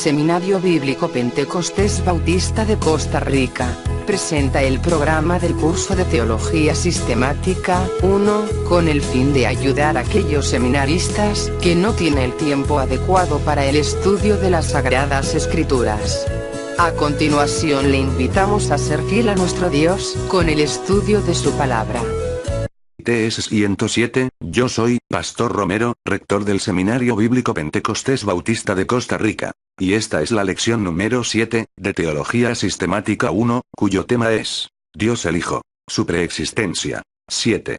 Seminario Bíblico Pentecostés Bautista de Costa Rica presenta el programa del curso de Teología Sistemática 1, con el fin de ayudar a aquellos seminaristas que no tienen el tiempo adecuado para el estudio de las Sagradas Escrituras. A continuación le invitamos a ser fiel a nuestro Dios con el estudio de su palabra. TS 107, yo soy Pastor Romero, rector del Seminario Bíblico Pentecostés Bautista de Costa Rica. Y esta es la lección número 7, de Teología Sistemática 1, cuyo tema es, Dios el Hijo, su preexistencia. 7.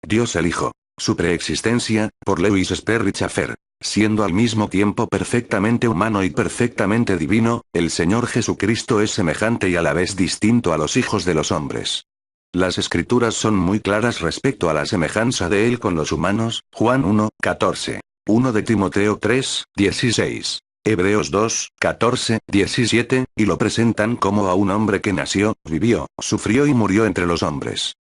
Dios el Hijo, su preexistencia, por Lewis Sperry Chafer. Siendo al mismo tiempo perfectamente humano y perfectamente divino, el Señor Jesucristo es semejante y a la vez distinto a los hijos de los hombres. Las Escrituras son muy claras respecto a la semejanza de Él con los humanos, Juan 1, 14. 1 de Timoteo 3, 16. Hebreos 2, 14, 17, y lo presentan como a un hombre que nació, vivió, sufrió y murió entre los hombres.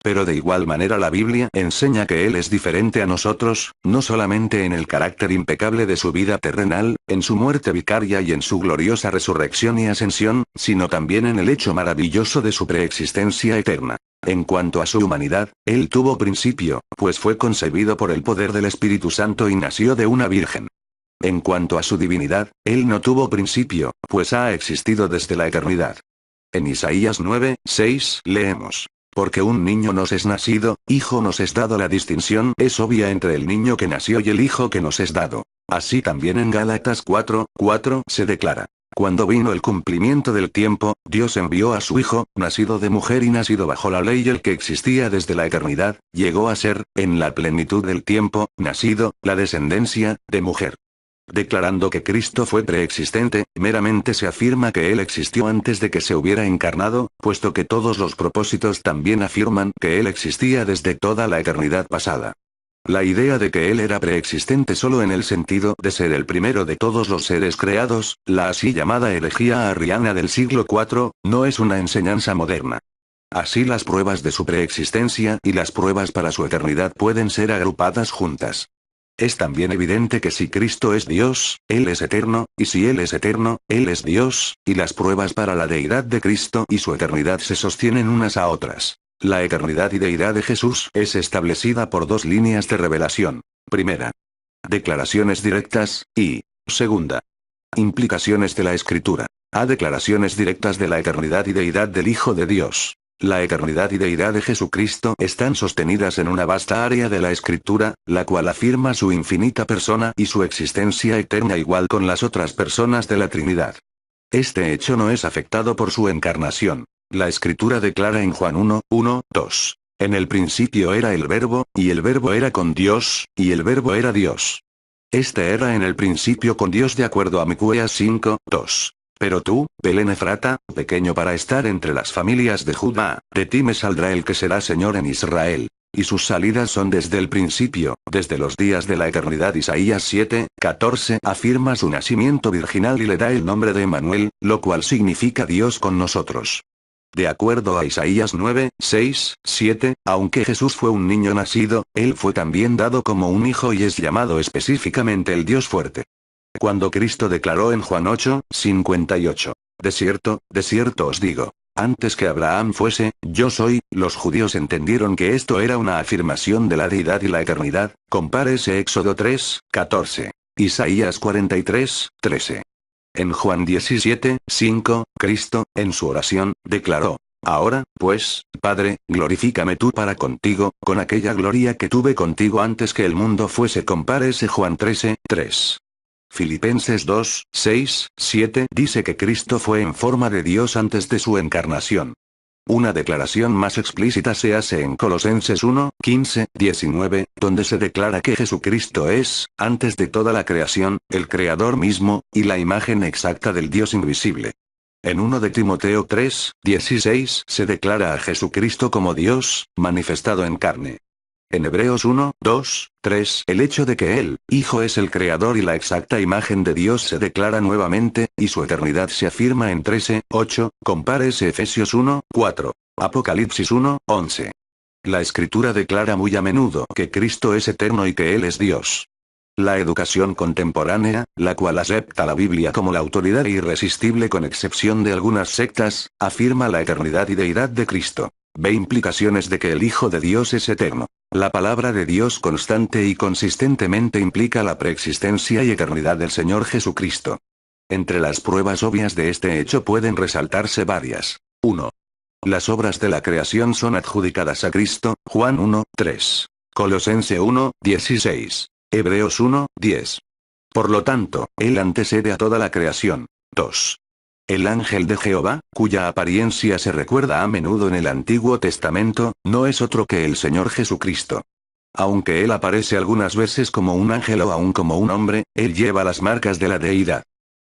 Pero de igual manera la Biblia enseña que Él es diferente a nosotros, no solamente en el carácter impecable de su vida terrenal, en su muerte vicaria y en su gloriosa resurrección y ascensión, sino también en el hecho maravilloso de su preexistencia eterna. En cuanto a su humanidad, Él tuvo principio, pues fue concebido por el poder del Espíritu Santo y nació de una virgen. En cuanto a su divinidad, Él no tuvo principio, pues ha existido desde la eternidad. En Isaías 9, 6 leemos. Porque un niño nos es nacido, hijo nos es dado. La distinción es obvia entre el niño que nació y el hijo que nos es dado. Así también en Gálatas 4, 4 se declara. Cuando vino el cumplimiento del tiempo, Dios envió a su Hijo, nacido de mujer y nacido bajo la ley, el que existía desde la eternidad, llegó a ser, en la plenitud del tiempo, nacido, la descendencia, de mujer. Declarando que Cristo fue preexistente, meramente se afirma que Él existió antes de que se hubiera encarnado, puesto que todos los propósitos también afirman que Él existía desde toda la eternidad pasada. La idea de que Él era preexistente solo en el sentido de ser el primero de todos los seres creados, la así llamada herejía arriana del siglo IV, no es una enseñanza moderna. Así las pruebas de su preexistencia y las pruebas para su eternidad pueden ser agrupadas juntas. Es también evidente que si Cristo es Dios, Él es eterno, y si Él es eterno, Él es Dios, y las pruebas para la deidad de Cristo y su eternidad se sostienen unas a otras. La eternidad y deidad de Jesús es establecida por dos líneas de revelación. Primera, declaraciones directas, y, segunda, implicaciones de la Escritura. A declaraciones directas de la eternidad y deidad del Hijo de Dios. La eternidad y deidad de Jesucristo están sostenidas en una vasta área de la Escritura, la cual afirma su infinita persona y su existencia eterna igual con las otras personas de la Trinidad. Este hecho no es afectado por su encarnación. La Escritura declara en Juan 1, 1, 2. En el principio era el Verbo, y el Verbo era con Dios, y el Verbo era Dios. Este era en el principio con Dios de acuerdo a Miqueas 5, 2. Pero tú, Belén Efrata, pequeño para estar entre las familias de Judá, de ti me saldrá el que será Señor en Israel. Y sus salidas son desde el principio, desde los días de la eternidad. Isaías 7, 14 afirma su nacimiento virginal y le da el nombre de Emmanuel, lo cual significa Dios con nosotros. De acuerdo a Isaías 9, 6, 7, aunque Jesús fue un niño nacido, Él fue también dado como un hijo y es llamado específicamente el Dios fuerte. Cuando Cristo declaró en Juan 8, 58, de cierto os digo, antes que Abraham fuese, yo soy, los judíos entendieron que esto era una afirmación de la deidad y la eternidad, compárese Éxodo 3, 14, Isaías 43, 13. En Juan 17, 5, Cristo, en su oración, declaró, ahora, pues, Padre, glorifícame tú para contigo, con aquella gloria que tuve contigo antes que el mundo fuese. Compárese Juan 13, 3. Filipenses 2, 6, 7 dice que Cristo fue en forma de Dios antes de su encarnación. Una declaración más explícita se hace en Colosenses 1, 15, 19, donde se declara que Jesucristo es, antes de toda la creación, el Creador mismo, y la imagen exacta del Dios invisible. En 1 de Timoteo 3, 16 se declara a Jesucristo como Dios, manifestado en carne. En Hebreos 1, 2, 3 el hecho de que Él, Hijo es el Creador y la exacta imagen de Dios se declara nuevamente, y su eternidad se afirma en 13, 8, compárese Efesios 1, 4, Apocalipsis 1, 11. La Escritura declara muy a menudo que Cristo es eterno y que Él es Dios. La educación contemporánea, la cual acepta la Biblia como la autoridad irresistible con excepción de algunas sectas, afirma la eternidad y deidad de Cristo. Ve implicaciones de que el Hijo de Dios es eterno. La palabra de Dios constante y consistentemente implica la preexistencia y eternidad del Señor Jesucristo. Entre las pruebas obvias de este hecho pueden resaltarse varias. 1. Las obras de la creación son adjudicadas a Cristo, Juan 1, 3. Colosense 1, 16. Hebreos 1, 10. Por lo tanto, Él antecede a toda la creación. 2. El ángel de Jehová, cuya apariencia se recuerda a menudo en el Antiguo Testamento, no es otro que el Señor Jesucristo. Aunque Él aparece algunas veces como un ángel o aún como un hombre, Él lleva las marcas de la deidad.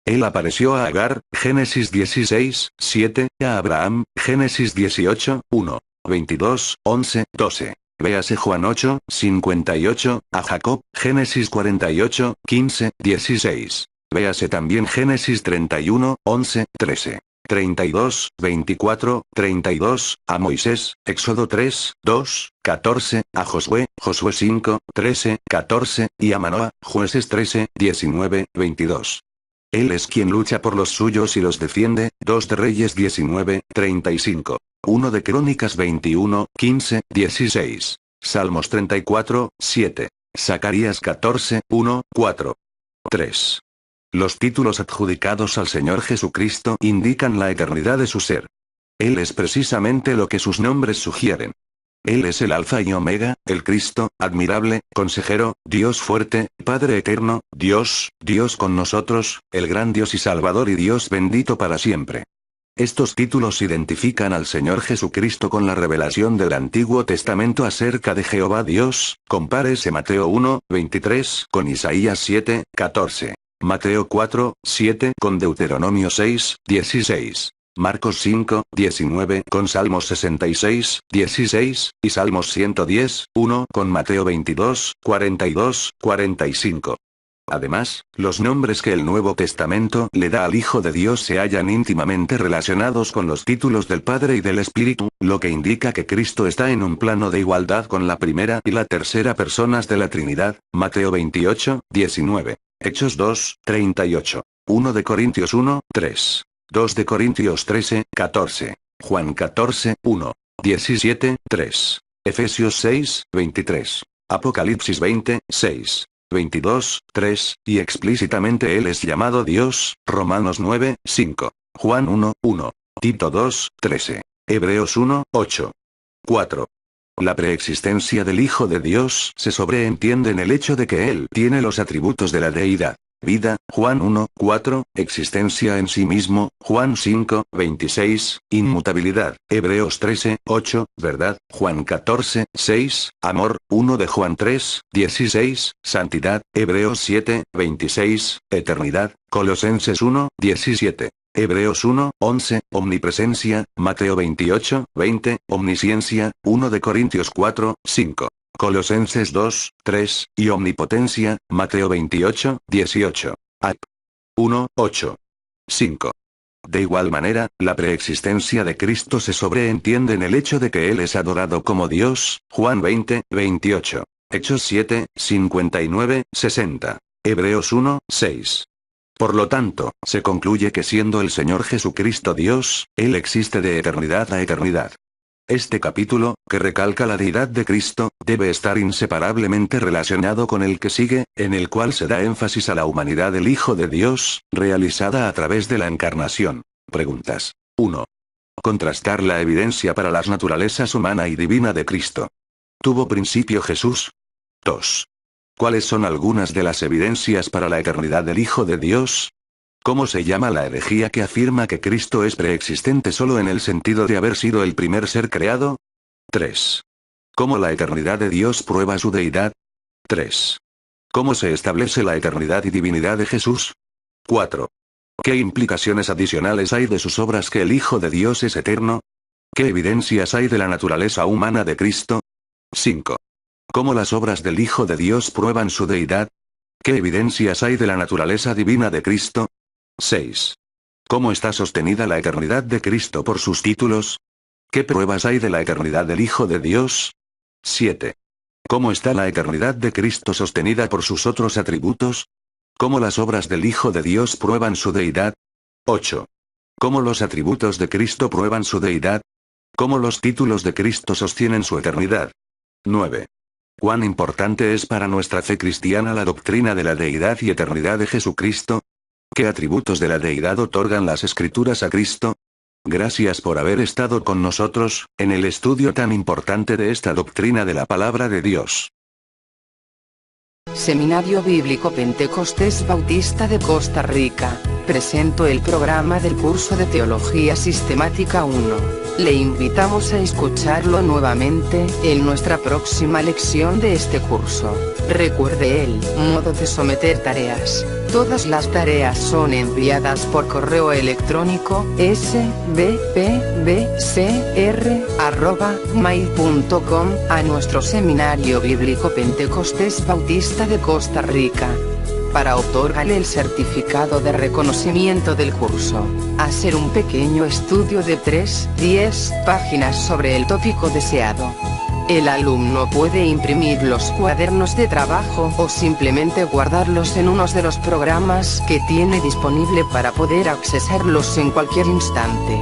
Él apareció a Agar, Génesis 16, 7, a Abraham, Génesis 18, 1, 22, 11, 12. Véase Juan 8, 58, a Jacob, Génesis 48, 15, 16. Véase también Génesis 31, 11, 13. 32, 24, 32, a Moisés, Éxodo 3, 2, 14, a Josué, Josué 5, 13, 14, y a Manoah, Jueces 13, 19, 22. Él es quien lucha por los suyos y los defiende, 2 de Reyes 19, 35. 1 de Crónicas 21, 15, 16. Salmos 34, 7. Zacarías 14, 1, 4. 3. Los títulos adjudicados al Señor Jesucristo indican la eternidad de su ser. Él es precisamente lo que sus nombres sugieren. Él es el Alfa y Omega, el Cristo, admirable, consejero, Dios fuerte, Padre eterno, Dios con nosotros, el gran Dios y Salvador y Dios bendito para siempre. Estos títulos identifican al Señor Jesucristo con la revelación del Antiguo Testamento acerca de Jehová Dios, compárese Mateo 1, 23 con Isaías 7, 14. Mateo 4, 7 con Deuteronomio 6, 16. Marcos 5, 19 con Salmos 66, 16, y Salmos 110, 1 con Mateo 22, 42, 45. Además, los nombres que el Nuevo Testamento le da al Hijo de Dios se hallan íntimamente relacionados con los títulos del Padre y del Espíritu, lo que indica que Cristo está en un plano de igualdad con la primera y la tercera personas de la Trinidad, Mateo 28, 19. Hechos 2, 38. 1 de Corintios 1, 3. 2 de Corintios 13, 14. Juan 14, 1. 17, 3. Efesios 6, 23. Apocalipsis 20, 6. 22, 3, y explícitamente Él es llamado Dios, Romanos 9, 5. Juan 1, 1. Tito 2, 13. Hebreos 1, 8. 4. La preexistencia del Hijo de Dios se sobreentiende en el hecho de que Él tiene los atributos de la deidad. Vida, Juan 1, 4, existencia en sí mismo, Juan 5, 26, inmutabilidad, Hebreos 13, 8, verdad, Juan 14, 6, amor, 1 de Juan 3, 16, santidad, Hebreos 7, 26, eternidad, Colosenses 1, 17. Hebreos 1, 11, omnipresencia, Mateo 28, 20, omnisciencia, 1 de Corintios 4, 5. Colosenses 2, 3, y omnipotencia, Mateo 28, 18. Ap. 1, 8. 5. De igual manera, la preexistencia de Cristo se sobreentiende en el hecho de que Él es adorado como Dios, Juan 20, 28. Hechos 7, 59, 60. Hebreos 1, 6. Por lo tanto, se concluye que siendo el Señor Jesucristo Dios, Él existe de eternidad a eternidad. Este capítulo, que recalca la deidad de Cristo, debe estar inseparablemente relacionado con el que sigue, en el cual se da énfasis a la humanidad del Hijo de Dios, realizada a través de la encarnación. Preguntas. 1. Contrastar la evidencia para las naturalezas humana y divina de Cristo. ¿Tuvo principio Jesús? 2. ¿Cuáles son algunas de las evidencias para la eternidad del Hijo de Dios? ¿Cómo se llama la herejía que afirma que Cristo es preexistente solo en el sentido de haber sido el primer ser creado? 3. ¿Cómo la eternidad de Dios prueba su deidad? 3. ¿Cómo se establece la eternidad y divinidad de Jesús? 4. ¿Qué implicaciones adicionales hay de sus obras que el Hijo de Dios es eterno? ¿Qué evidencias hay de la naturaleza humana de Cristo? 5. ¿Cómo las obras del Hijo de Dios prueban su deidad? ¿Qué evidencias hay de la naturaleza divina de Cristo? 6. ¿Cómo está sostenida la eternidad de Cristo por sus títulos? ¿Qué pruebas hay de la eternidad del Hijo de Dios? 7. ¿Cómo está la eternidad de Cristo sostenida por sus otros atributos? ¿Cómo las obras del Hijo de Dios prueban su deidad? 8. ¿Cómo los atributos de Cristo prueban su deidad? ¿Cómo los títulos de Cristo sostienen su eternidad? 9. ¿Cuán importante es para nuestra fe cristiana la doctrina de la deidad y eternidad de Jesucristo? ¿Qué atributos de la deidad otorgan las Escrituras a Cristo? Gracias por haber estado con nosotros, en el estudio tan importante de esta doctrina de la palabra de Dios. Seminario Bíblico Pentecostés Bautista de Costa Rica, presento el programa del curso de Teología Sistemática 1. Le invitamos a escucharlo nuevamente, en nuestra próxima lección de este curso. Recuerde el modo de someter tareas. Todas las tareas son enviadas por correo electrónico sbpbcr@mail.com a nuestro Seminario Bíblico Pentecostés Bautista de Costa Rica. Para otorgarle el certificado de reconocimiento del curso, hacer un pequeño estudio de 3-10 páginas sobre el tópico deseado. El alumno puede imprimir los cuadernos de trabajo o simplemente guardarlos en uno de los programas que tiene disponible para poder accesarlos en cualquier instante.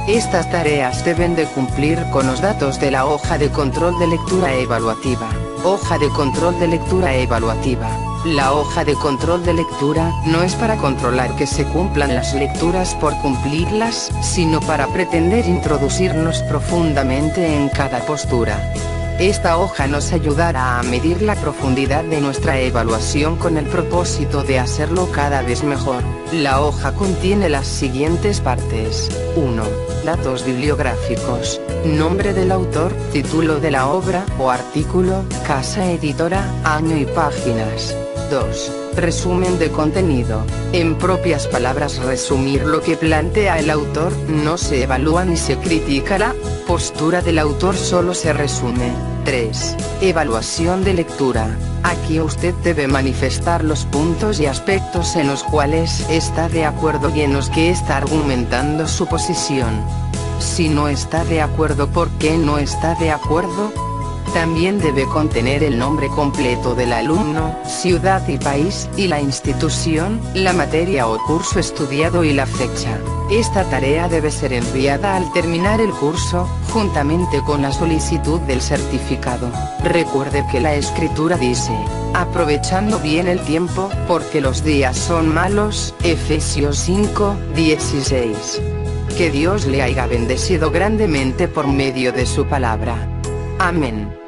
Estas tareas deben de cumplir con los datos de la hoja de control de lectura evaluativa. Hoja de control de lectura evaluativa. La hoja de control de lectura no es para controlar que se cumplan las lecturas por cumplirlas, sino para pretender introducirnos profundamente en cada postura. Esta hoja nos ayudará a medir la profundidad de nuestra evaluación con el propósito de hacerlo cada vez mejor. La hoja contiene las siguientes partes. 1. Datos bibliográficos. Nombre del autor, título de la obra o artículo, casa editora, año y páginas. 2. Resumen de contenido. En propias palabras, resumir lo que plantea el autor, no se evalúa ni se critica la postura del autor, solo se resume. 3. Evaluación de lectura. Aquí usted debe manifestar los puntos y aspectos en los cuales está de acuerdo y en los que está argumentando su posición. Si no está de acuerdo, ¿por qué no está de acuerdo? También debe contener el nombre completo del alumno, ciudad y país, y la institución, la materia o curso estudiado y la fecha. Esta tarea debe ser enviada al terminar el curso, juntamente con la solicitud del certificado. Recuerde que la Escritura dice, aprovechando bien el tiempo, porque los días son malos, Efesios 5:16. Que Dios le haya bendecido grandemente por medio de su palabra. Amén.